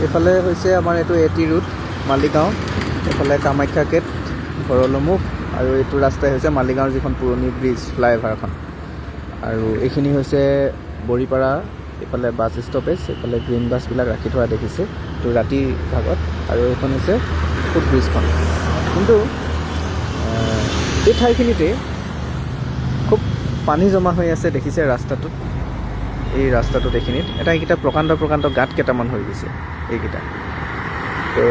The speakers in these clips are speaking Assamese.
এইফালে হৈছে আমাৰ এইটো এটি ৰোড মালিগাঁও, এইফালে কামাখ্যা গেট, ভৰলুমুখ, আৰু এইটো ৰাস্তাই হৈছে মালিগাঁৱৰ যিখন পুৰণি ব্ৰিজ ফ্লাইঅভাৰখন। আৰু এইখিনি হৈছে বৰিপাৰা, এইফালে বাছ ষ্টপেজ, এইফালে গ্ৰীণ বাছবিলাক ৰাখি থোৱা দেখিছে এইটো ৰাতিৰ ভাগত। আৰু এইখন হৈছে ফুটব্ৰিজখন। কিন্তু এই ঠাইখিনিতে খুব পানী জমা হৈ আছে দেখিছে ৰাস্তাটোত। এই ৰাস্তাটোত এইখিনিত এইকেইটা প্ৰকাণ্ড গাঁত কেইটামান হৈ গৈছে এইকেইটা। তো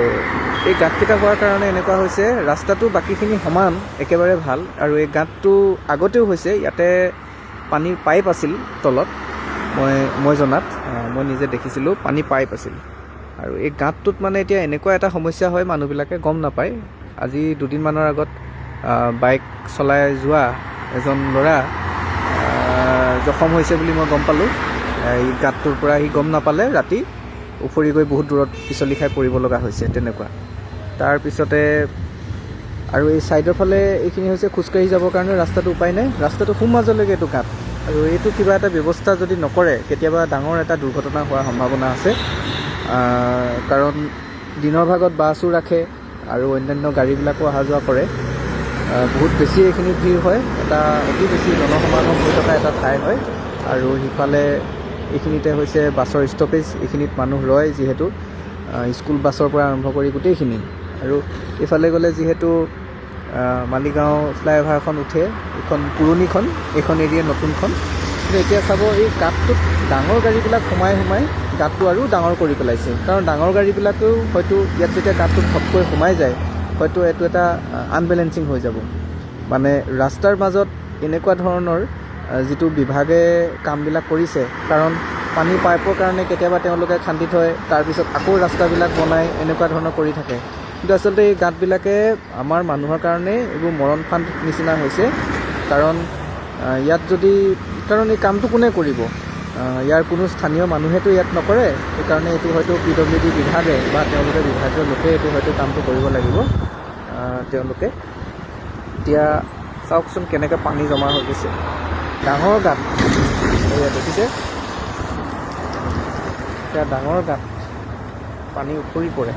এই গাঁতকেইটা হোৱাৰ কাৰণে এনেকুৱা হৈছে, ৰাস্তাটো বাকীখিনি সমান একেবাৰে ভাল, আৰু এই গাঁতটো আগতেও হৈছে, ইয়াতে পানীৰ পাইপ আছিল তলত, মই জনাত মই নিজে দেখিছিলোঁ পানী পাইপ আছিল। আৰু এই গাঁতটোত মানে এতিয়া এনেকুৱা এটা সমস্যা হয়, মানুহবিলাকে গম নাপায়। আজি দুদিনমানৰ আগত বাইক চলাই যোৱা এজন ল'ৰা জখম হৈছে বুলি মই গম পালোঁ। এই গাঁতটোৰ পৰা সি গম নাপালে, ৰাতি উফৰি গৈ বহুত দূৰত পিছলি খাই পৰিব লগা হৈছে তেনেকুৱা। তাৰপিছতে আৰু এই ছাইডৰ ফালে এইখিনি হৈছে খোজকাঢ়ি যাবৰ কাৰণে ৰাস্তাটো উপায় নাই, ৰাস্তাটো সোঁ মাজলৈকে এইটো গাঁত। আৰু এইটো কিবা এটা ব্যৱস্থা যদি নকৰে, কেতিয়াবা ডাঙৰ এটা দুৰ্ঘটনা হোৱাৰ সম্ভাৱনা আছে। কাৰণ দিনৰ ভাগত বাছো ৰাখে আৰু অন্যান্য গাড়ীবিলাকো অহা যোৱা কৰে। বহুত বেছি এইখিনি ভিৰ হয়, এটা অতি বেছি জনসমাগম হৈ থকা এটা ঠাই হয়। আৰু সিফালে এইখিনিতে হৈছে বাছৰ ষ্টপেজ, এইখিনিত মানুহ ৰয় যিহেতু, স্কুল বাছৰ পৰা আৰম্ভ কৰি গোটেইখিনি। আৰু এইফালে গ'লে যিহেতু মালিগাঁও ফ্লাইঅভাৰখন উঠে, এইখন পুৰণিখন, এইখন এৰিয়া নতুনখন। কিন্তু এতিয়া চাব, এই গাঁতটোত ডাঙৰ গাড়ীবিলাক সোমাই গাঁতটো আৰু ডাঙৰ কৰি পেলাইছে। কাৰণ ডাঙৰ গাড়ীবিলাকেও হয়তো ইয়াত যেতিয়া গাঁতটোত ঘপকৈ সোমাই যায়, হয়তো এইটো এটা আনবেলেঞ্চিং হৈ যাব। মানে ৰাস্তাৰ মাজত এনেকুৱা ধৰণৰ যিটো বিভাগে কামবিলাক কৰিছে, কাৰণ পানী পাইপৰ কাৰণে কেতিয়াবা তেওঁলোকে খান্দি থয়, তাৰপিছত আকৌ ৰাস্তাবিলাক বনাই, এনেকুৱা ধৰণৰ কৰি থাকে। কিন্তু আচলতে এই গাঁতবিলাকে আমাৰ মানুহৰ কাৰণে এইবোৰ মৰণ ফান্দ নিচিনা হৈছে। কাৰণ ইয়াত কাৰণ এই কামটো কোনে কৰিব? ইয়াৰ কোনো স্থানীয় মানুহেতো ইয়াত নকৰে। সেইকাৰণে এইটো হয়তো PWD বিভাগে বা তেওঁলোকে বিভাগীয় লোকে এইটো হয়তো কামটো কৰিব লাগিব। তেওঁলোকে এতিয়া চাওকচোন কেনেকৈ পানী জমা হৈ গৈছে, ডাঙৰ গাঁত এয়া দেখিছে, এতিয়া ডাঙৰ গাঁত, পানী উফৰি পৰে।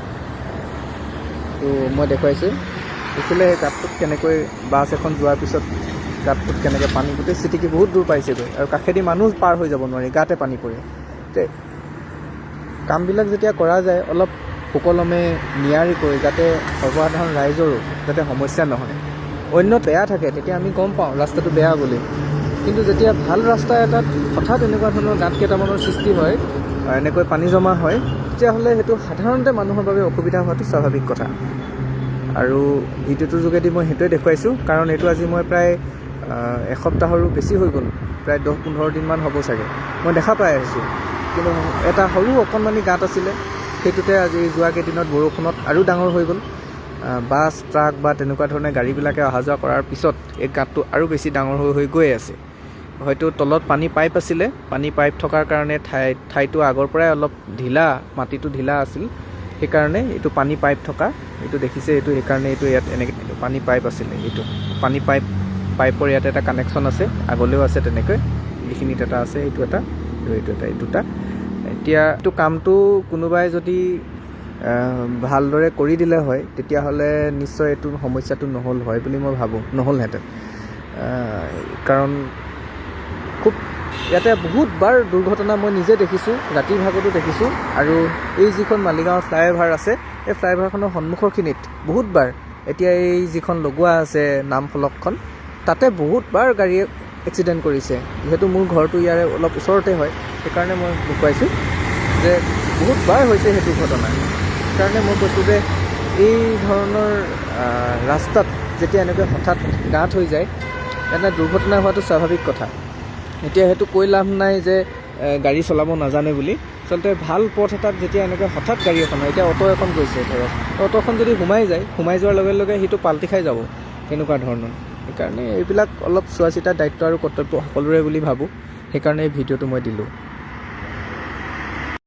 তো মই দেখুৱাইছোঁ, দেখিলে সেই গাঁতটোত কেনেকৈ বাছ এখন যোৱাৰ পিছত গাঁতটোত কেনেকৈ পানী গোটেই চিটিকি বহুত দূৰ পাইছেগৈ, আৰু কাষেদি মানুহ পাৰ হৈ যাব নোৱাৰি, গাতে পানী পৰে। কামবিলাক যেতিয়া কৰা যায় অলপ সুকলমে নিয়াৰিকৈ, যাতে সৰ্বসাধাৰণ ৰাইজৰো যাতে সমস্যা নহয়। অন্য বেয়া থাকে তেতিয়া আমি গম পাওঁ ৰাস্তাটো বেয়া বুলি, কিন্তু যেতিয়া ভাল ৰাস্তা এটাত হঠাৎ এনেকুৱা ধৰণৰ গাঁত কেইটামানৰ সৃষ্টি হয়, এনেকৈ পানী জমা হয়, তেতিয়াহ'লে সেইটো সাধাৰণতে মানুহৰ বাবে অসুবিধা হোৱাটো স্বাভাৱিক কথা। আৰু ভিডিঅ'টোৰ যোগেদি মই সেইটোৱে দেখুৱাইছোঁ, কাৰণ এইটো আজি মই প্ৰায় এসপ্তাহৰো বেছি হৈ গ'ল, প্ৰায় 10-15 দিনমান হ'ব চাগে মই দেখা পাই আহিছোঁ। কিন্তু এটা সৰু অকণমানি গাঁত আছিলে, সেইটোতে আজি যোৱা কেইদিনত বৰষুণত আৰু ডাঙৰ হৈ গ'ল। বাছ, ট্ৰাক বা তেনেকুৱা ধৰণে গাড়ীবিলাকে অহা যোৱা কৰাৰ পিছত এই গাঁতটো আৰু বেছি ডাঙৰ হৈ গৈ আছে। হয়তো তলত পানী পাইপ আছিলে, পানী পাইপ থকাৰ কাৰণে ঠাইটো আগৰ পৰাই অলপ ঢিলা, মাটিটো ঢিলা আছিল, সেইকাৰণে এইটো পানী পাইপ থকা, এইটো দেখিছে, এইটো সেইকাৰণে এইটো ইয়াত এনেকৈ পানী পাইপ আছিলে। এইটো পানী পাইপৰ ইয়াত এটা কানেকশ্যন আছে, আগলৈও আছে তেনেকৈ, এইখিনিত এটা আছে, এইটো এটা আৰু এইটো এটা, এই দুটা। এতিয়া এইটো কামটো কোনোবাই যদি ভালদৰে কৰি দিলে হয়, তেতিয়াহ'লে নিশ্চয় এইটো সমস্যাটো নহ'ল হয় বুলি মই ভাবোঁ, নহ'লহেঁতেন। কাৰণ খুব ইয়াতে বহুতবাৰ দুৰ্ঘটনা মই নিজে দেখিছোঁ, ৰাতিৰ ভাগতো দেখিছোঁ। আৰু এই যিখন মালিগাঁও ফ্লাইঅভাৰ আছে, এই ফ্লাইঅভাৰখনৰ সন্মুখৰখিনিত বহুতবাৰ, এতিয়া এই যিখন লগোৱা আছে নাম ফলকখন, তাতে বহুতবাৰ গাড়ীয়ে এক্সিডেণ্ট কৰিছে। যিহেতু মোৰ ঘৰটো ইয়াৰে অলপ ওচৰতে হয়, সেইকাৰণে মই দেখুৱাইছোঁ যে বহুতবাৰ হৈছে সেইটো ঘটনা। সেইকাৰণে মই কৈছোঁ যে এই ধৰণৰ ৰাস্তাত যেতিয়া এনেকৈ হঠাৎ গাঁত হৈ যায়, এনে দুৰ্ঘটনা হোৱাটো স্বাভাৱিক কথা। এতিয়া সেইটো কৈ লাভ নাই যে গাড়ী চলাব নাজানে বুলি। আচলতে ভাল পথ এটাত যেতিয়া এনেকৈ হঠাৎ গাড়ী এখন হয়, এতিয়া অ'টো এখন গৈছে ধৰক, অ'টোখন যদি সোমাই যোৱাৰ লগে লগে সেইটো পাল্টি খাই যাব, তেনেকুৱা ধৰণৰ। সেইকাৰণে এইবিলাক অলপ চোৱা চিতা দায়িত্ব আৰু কৰ্তব্য সকলোৰে বুলি ভাবোঁ। সেইকাৰণে এই ভিডিঅ'টো মই দিলোঁ।